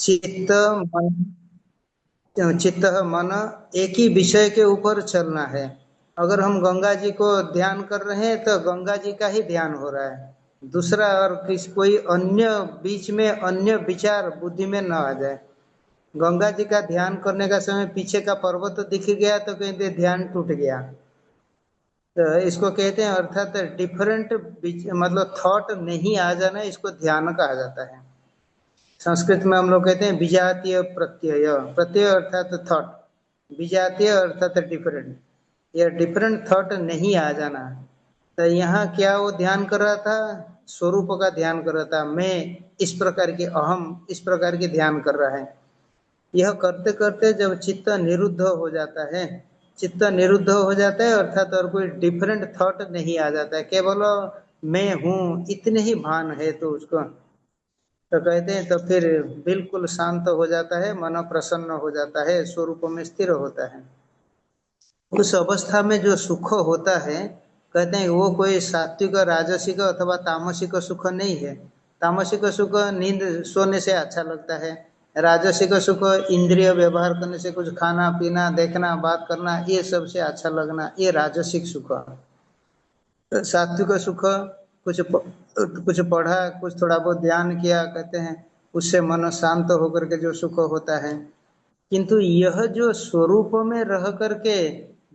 चित्त मन, चित्त मन एक ही विषय के ऊपर चलना है। अगर हम गंगा जी को ध्यान कर रहे हैं तो गंगा जी का ही ध्यान हो रहा है, दूसरा और किसी कोई अन्य बीच में अन्य विचार बुद्धि में न आ जाए। गंगा जी का ध्यान करने का समय पीछे का पर्वत दिख गया तो कहते ध्यान टूट गया। तो इसको कहते हैं अर्थात डिफरेंट मतलब थॉट नहीं आ जाना, इसको ध्यान कहा जाता है। संस्कृत में हम लोग कहते हैं विजातीय प्रत्यय, प्रत्यय अर्थात थॉट, विजातीय अर्थात डिफरेंट, यह डिफरेंट थॉट नहीं आ जाना। तो यहाँ क्या वो ध्यान कर रहा था, स्वरूप का ध्यान कर रहा था, मैं इस प्रकार की, अहम इस प्रकार की ध्यान कर रहा है। यह करते करते जब चित्त निरुद्ध हो जाता है, चित्त निरुद्ध हो जाता है अर्थात और कोई डिफरेंट थॉट नहीं आ जाता है, केवल मैं हूँ इतने ही भान है तो उसको तो कहते हैं तो फिर बिल्कुल शांत हो जाता है, मन प्रसन्न हो जाता है, स्वरूप में स्थिर होता है। उस अवस्था में जो सुख होता है, कहते हैं वो कोई सात्विक राजसिक अथवा तामसिक सुख नहीं है। तामसिक सुख नींद सोने से अच्छा लगता है, राजसिक सुख इंद्रिय व्यवहार करने से, कुछ खाना पीना देखना बात करना ये सब से अच्छा लगना, ये राजसिक सुख। तो सात्विक सुख कुछ पढ़ा, कुछ थोड़ा बहुत ध्यान किया, कहते हैं उससे मन शांत होकर के जो सुख होता है। किंतु यह जो स्वरूप में रह करके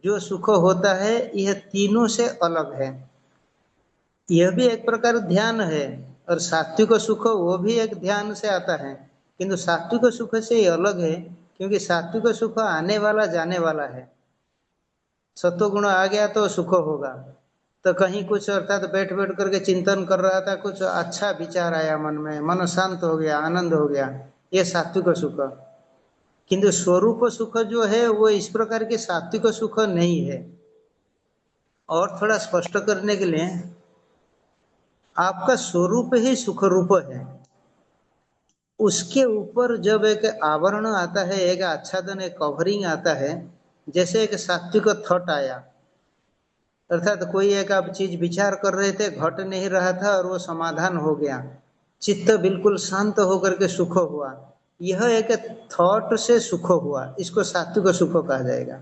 जो सुख होता है, यह तीनों से अलग है। यह भी एक प्रकार ध्यान है, और सात्विक सुख वो भी एक ध्यान से आता है, किंतु सात्विक सुख से ये अलग है, क्योंकि सात्विक सुख आने वाला जाने वाला है। सत्वगुण आ गया तो सुख होगा। तो कहीं कुछ अर्थात बैठ बैठ करके चिंतन कर रहा था, कुछ अच्छा विचार आया मन में, मन शांत हो गया, आनंद हो गया, ये सात्विक सुख। किंतु स्वरूप सुख जो है वो इस प्रकार के सात्विक सुख नहीं है। और थोड़ा स्पष्ट करने के लिए, आपका स्वरूप ही सुख रूप है, उसके ऊपर जब एक आवरण आता है, एक आच्छादन, एक कवरिंग आता है, जैसे एक सात्विक थॉट आया, अर्थात कोई एक आप चीज विचार कर रहे थे, घट नहीं रहा था और वो समाधान हो गया, चित्त बिल्कुल शांत होकर के सुख हुआ, यह एक थॉट से सुख हुआ, इसको सात्विक सुख कहा जाएगा।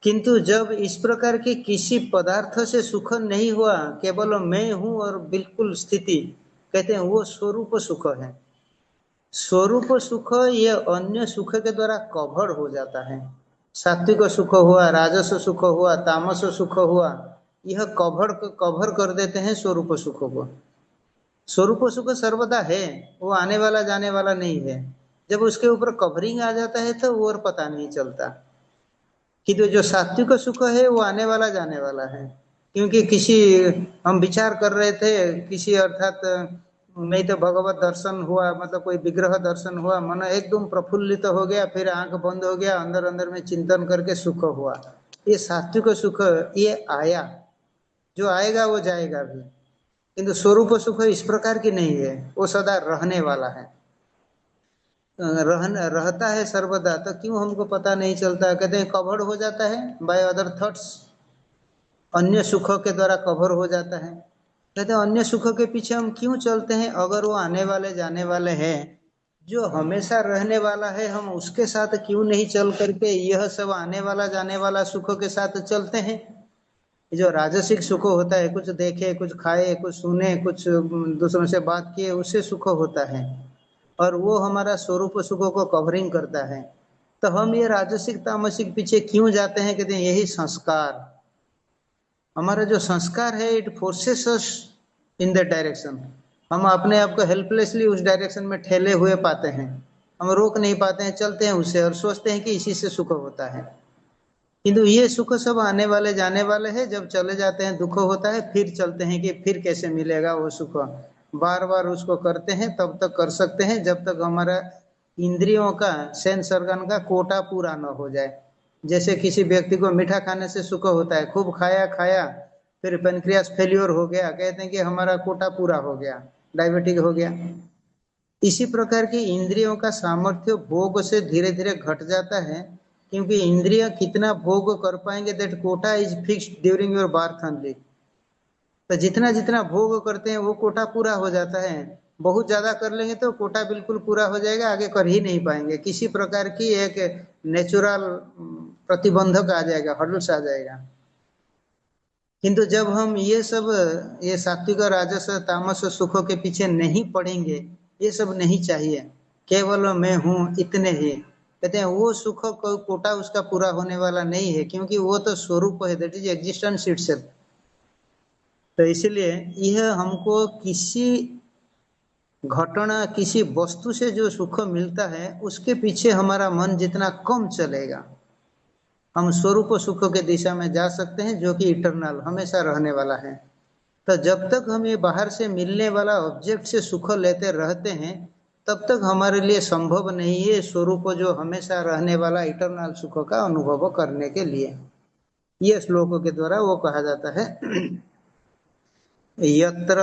किंतु जब इस प्रकार के किसी पदार्थ से सुख नहीं हुआ, केवल मैं हूं और बिल्कुल स्थिति, कहते हैं वो स्वरूप सुख है। स्वरूप सुख ये अन्य सुख के द्वारा कवर हो जाता है। सात्विक सुख हुआ, राजस सुख हुआ, तामस सुख हुआ, यह कवर कर देते हैं स्वरूप सुख को। स्वरूप सुख सर्वदा है, वो आने वाला जाने वाला नहीं है। जब उसके ऊपर कवरिंग आ जाता है तो वो और पता नहीं चलता। कि जो सात्विक सुख है वो आने वाला जाने वाला है, क्योंकि किसी, हम विचार कर रहे थे किसी अर्थात, नहीं तो भगवत दर्शन हुआ, मतलब कोई विग्रह दर्शन हुआ, मन एकदम प्रफुल्लित हो गया, फिर आंख बंद हो गया, अंदर अंदर में चिंतन करके सुख हुआ, ये सात्विक सुख, ये आया, जो आएगा वो जाएगा भी। किंतु स्वरूप सुख इस प्रकार की नहीं है, वो सदा रहने वाला है, रहता है सर्वदा। तो क्यों हमको पता नहीं चलता, कहते हैं कवर्ड हो जाता है बाय अदर थॉट्स, अन्य सुखों के द्वारा कवर हो जाता है। कहते हैं अन्य सुखों के पीछे हम क्यों चलते हैं, अगर वो आने वाले जाने वाले हैं, जो हमेशा रहने वाला है, हम उसके साथ क्यों नहीं चल करके यह सब आने वाला जाने वाला सुखों के साथ चलते हैं। जो राजसिक सुख होता है, कुछ देखे, कुछ खाए, कुछ सुने, कुछ दूसरों से बात किए, उससे सुख होता है, और वो हमारा स्वरूप सुखों को कवरिंग करता है। तो हम ये राजसिक तामसिक पीछे क्यों जाते हैं, कहते हैं यही संस्कार, हमारा जो संस्कार है, it forces us in that direction. हम अपने आप को हेल्पलेसली उस डायरेक्शन में ठेले हुए पाते हैं, हम रोक नहीं पाते हैं, चलते हैं उससे और सोचते हैं कि इसी से सुख होता है। किंतु ये सुख सब आने वाले जाने वाले हैं, जब चले जाते हैं दुख होता है, फिर चलते हैं कि फिर कैसे मिलेगा वो सुख, बार बार उसको करते हैं, तब तक कर सकते हैं जब तक हमारा इंद्रियों का, सेंस ऑर्गन का कोटा पूरा न हो जाए। जैसे किसी व्यक्ति को मीठा खाने से सुख होता है, खूब खाया खाया, फिर पेनक्रियास फेल्योर हो गया, कहते हैं कि हमारा कोटा पूरा हो गया, डायबिटिक हो गया। इसी प्रकार की इंद्रियों का सामर्थ्य भोग से धीरे धीरे घट जाता है, क्योंकि इंद्रिय कितना भोग कर पाएंगे, that quota is fixed during your birth only. तो जितना जितना भोग करते हैं वो कोटा पूरा हो जाता है। बहुत ज्यादा कर लेंगे तो कोटा बिल्कुल पूरा हो जाएगा, आगे कर ही नहीं पाएंगे, किसी प्रकार की एक नेचुरल प्रतिबंधक आ जाएगा, हर्डल्स आ जाएगा। किंतु जब हम ये सब, ये सात्विक राजस तामस सुखों के पीछे नहीं पड़ेंगे, ये सब नहीं चाहिए, केवल मैं हूँ इतने ही, कहते हैं वो सुख को कोटा उसका पूरा होने वाला नहीं है, क्योंकि वो तो स्वरूप है, दैट इज एग्जिस्टेंस इटसेल्फ। तो इसलिए यह हमको किसी घटना, किसी वस्तु से जो सुख मिलता है उसके पीछे हमारा मन जितना कम चलेगा, हम स्वरूप सुख के दिशा में जा सकते हैं, जो कि इटरनल हमेशा रहने वाला है। तो जब तक हम ये बाहर से मिलने वाला ऑब्जेक्ट से सुख लेते रहते हैं, तब तक हमारे लिए संभव नहीं है स्वरूप जो हमेशा रहने वाला इटरनल सुख का अनुभव करने के लिए। ये श्लोकों के द्वारा वो कहा जाता है। यत्र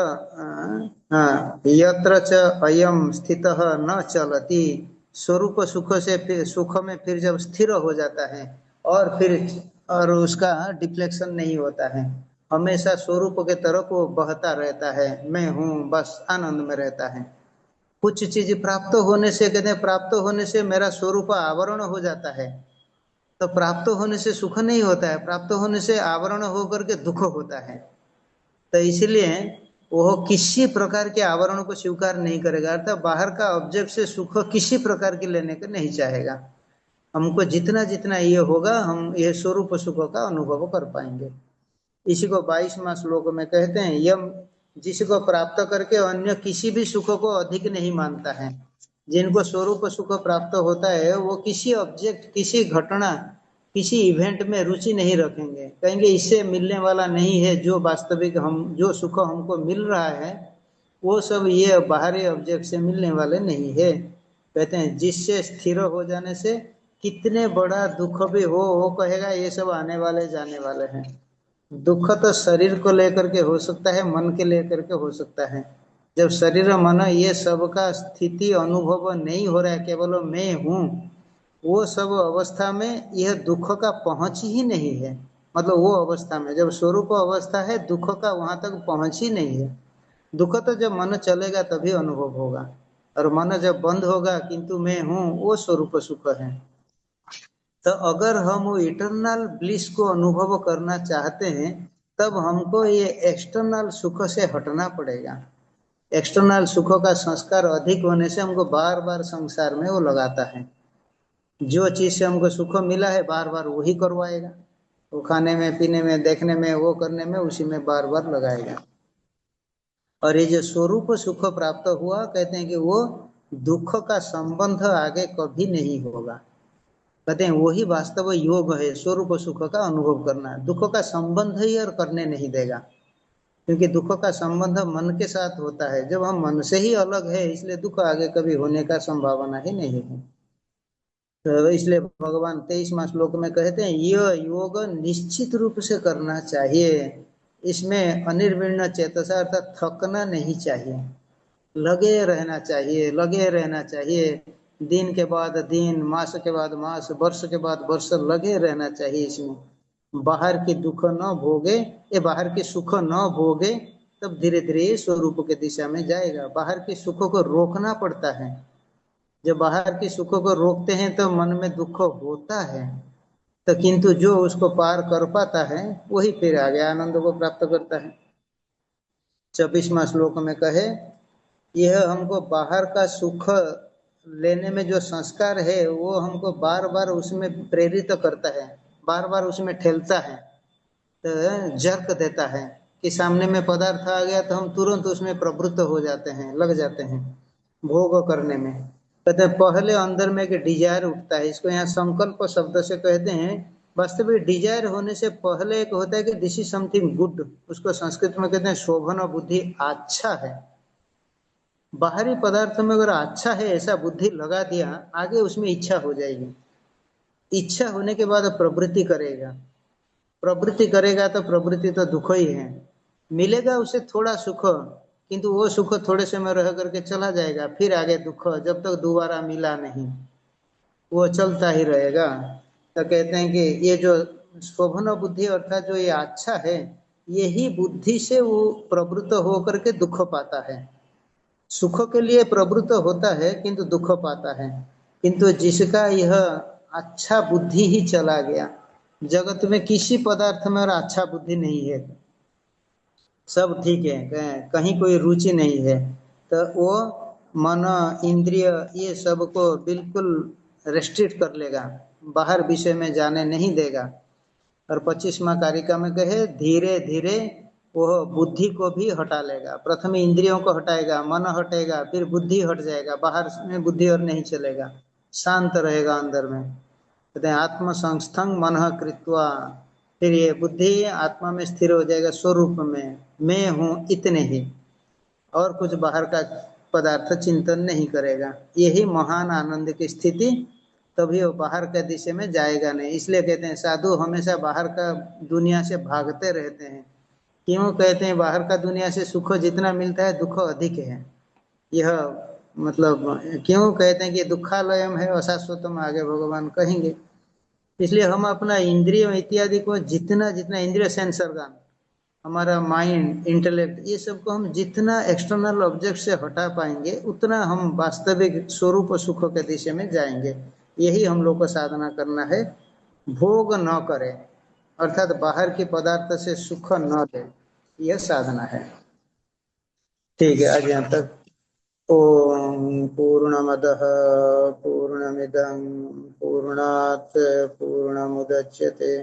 यत्र च अयम स्थितः न चलति, स्वरूप सुख से फिर सुख में फिर जब स्थिर हो जाता है और फिर और उसका डिफ्लेक्शन नहीं होता है, हमेशा स्वरूप के तरफ वो बहता रहता है, मैं हूँ बस आनंद में रहता है। कुछ चीज प्राप्त होने से, कहते हैं प्राप्त होने से मेरा स्वरूप आवरण हो जाता है, तो प्राप्त होने से सुख नहीं होता है, प्राप्त होने से आवरण होकर के दुख होता है। तो इसलिए वो किसी प्रकार के आवरण को स्वीकार नहीं करेगा, अर्थात बाहर का ऑब्जेक्ट से सुख किसी प्रकार के लेने को नहीं चाहेगा। हमको जितना जितना ये होगा, हम ये स्वरूप सुख का अनुभव कर पाएंगे। इसी को 22वां श्लोक में कहते हैं, यम जिसको प्राप्त करके अन्य किसी भी सुख को अधिक नहीं मानता है। जिनको स्वरूप सुख प्राप्त होता है वो किसी ऑब्जेक्ट, किसी घटना, किसी इवेंट में रुचि नहीं रखेंगे, कहेंगे इससे मिलने वाला नहीं है जो वास्तविक हम जो सुख हमको मिल रहा है, वो सब ये बाहरी ऑब्जेक्ट से मिलने वाले नहीं है। कहते हैं जिससे स्थिर हो जाने से कितने बड़ा दुख भी हो, वो कहेगा ये सब आने वाले जाने वाले हैं। दुख तो शरीर को लेकर के हो सकता है, मन के लेकर के हो सकता है। जब शरीर मन ये सब का स्थिति अनुभव नहीं हो रहा है, केवल मैं हूँ, वो सब अवस्था में यह दुख का पहुंच ही नहीं है। मतलब वो अवस्था में जब स्वरूप अवस्था है, दुख का वहां तक पहुंच ही नहीं है। दुख तो जब मन चलेगा तभी अनुभव होगा, और मन जब बंद होगा किंतु मैं हूँ, वो स्वरूप सुख है। तो अगर हम वो इटरनल ब्लिस को अनुभव करना चाहते हैं, तब हमको ये एक्सटर्नल सुख से हटना पड़ेगा। एक्सटर्नल सुख का संस्कार अधिक होने से हमको बार बार संसार में वो लगाता है। जो चीज से हमको सुख मिला है बार बार वही करवाएगा, वो खाने में, पीने में, देखने में, वो करने में, उसी में बार बार लगाएगा। और ये जो स्वरूप सुख प्राप्त हुआ, कहते हैं कि वो दुख का संबंध आगे कभी नहीं होगा। कहते हैं वही वास्तव योग है, स्वरूप सुख का अनुभव करना, दुख का संबंध ही और करने नहीं देगा। क्योंकि दुख का संबंध मन के साथ होता है, जब हम मन से ही अलग है, इसलिए दुख आगे कभी होने का संभावना ही नहीं है। तो इसलिए भगवान 23वां श्लोक में कहते हैं यह योग निश्चित रूप से करना चाहिए, इसमें अनिर्विण्ण चेतसा, अर्थात थकना नहीं चाहिए, लगे रहना चाहिए, लगे रहना चाहिए। दिन के बाद दिन, मास के बाद मास, वर्ष के बाद वर्ष लगे रहना चाहिए इसमें। बाहर के दुख न भोगे, ये बाहर के सुख न भोगे, तब धीरे धीरे स्वरूप के दिशा में जाएगा। बाहर के सुखों को रोकना पड़ता है, जब बाहर के सुखों को रोकते हैं तो मन में दुख होता है, तो किंतु जो उसको पार कर पाता है वही फिर आगे आनंद को प्राप्त करता है। 24वां श्लोक में कहे, यह हमको बाहर का सुख लेने में जो संस्कार है वो हमको बार बार उसमें प्रेरित करता है, बार बार उसमें ठेलता है, तो जर्क देता है कि सामने में पदार्थ आ गया तो हम तुरंत उसमें प्रवृत्त हो जाते हैं, लग जाते हैं भोग करने में। कहते हैं पहले अंदर में एक डिजायर उठता है, इसको यहाँ संकल्प शब्द से कहते हैं। वास्तविक डिजायर होने से पहले एक होता है कि दिस इज समथिंग गुड, उसको संस्कृत में कहते हैं शोभन बुद्धि, अच्छा है। बाहरी पदार्थ में अगर अच्छा है ऐसा बुद्धि लगा दिया, आगे उसमें इच्छा हो जाएगी। इच्छा होने के बाद प्रवृत्ति करेगा, प्रवृत्ति करेगा तो प्रवृत्ति तो दुख ही है। मिलेगा उसे थोड़ा सुख, किंतु वो सुख थोड़े समय रह करके चला जाएगा, फिर आगे दुख, जब तक दोबारा मिला नहीं वो चलता ही रहेगा। तो कहते हैं कि ये जो शोभन बुद्धि अर्थात जो ये अच्छा है, यही बुद्धि से वो प्रवृत्त होकर के दुख पाता है। सुख के लिए प्रवृत्त होता है किंतु दुख पाता है। किंतु जिसका यह अच्छा बुद्धि ही चला गया, जगत में किसी पदार्थ में और अच्छा बुद्धि नहीं है, सब ठीक है, कहीं कोई रुचि नहीं है, तो वो मन इंद्रिय ये सब को बिल्कुल रेस्ट्रिक्ट कर लेगा, बाहर विषय में जाने नहीं देगा। और 25वां कारिका में कहे धीरे धीरे वो बुद्धि को भी हटा लेगा। प्रथम इंद्रियों को हटाएगा, मन हटेगा, फिर बुद्धि हट जाएगा, बाहर में बुद्धि और नहीं चलेगा, शांत रहेगा अंदर में। कहते हैं आत्म संस्थं मन कृत्वा, फिर ये बुद्धि आत्मा में स्थिर हो जाएगा, स्वरूप में मैं हूँ इतने ही, और कुछ बाहर का पदार्थ चिंतन नहीं करेगा। यही महान आनंद की स्थिति, तभी वो बाहर का दिशा में जाएगा नहीं। इसलिए कहते हैं साधु हमेशा बाहर का दुनिया से भागते रहते हैं। क्यों कहते हैं बाहर का दुनिया से सुख जितना मिलता है दुख अधिक है। यह मतलब क्यों कहते हैं कि दुखालयम है अशाश्वतम, आगे भगवान कहेंगे। इसलिए हम अपना इंद्रिय इत्यादि को जितना जितना इंद्रिय सेंस ऑर्गन, हमारा माइंड इंटेलेक्ट, ये सब को हम जितना एक्सटर्नल ऑब्जेक्ट से हटा पाएंगे उतना हम वास्तविक स्वरूप सुख के दिशा में जाएंगे। यही हम लोग को साधना करना है। भोग न करें, अर्थात बाहर के पदार्थ से सुख न ले, यह साधना है। ठीक है, आज यहाँ तक। ओम पूर्णमदः पूर्णमिदं पूर्णात् पूर्णमुदच्यते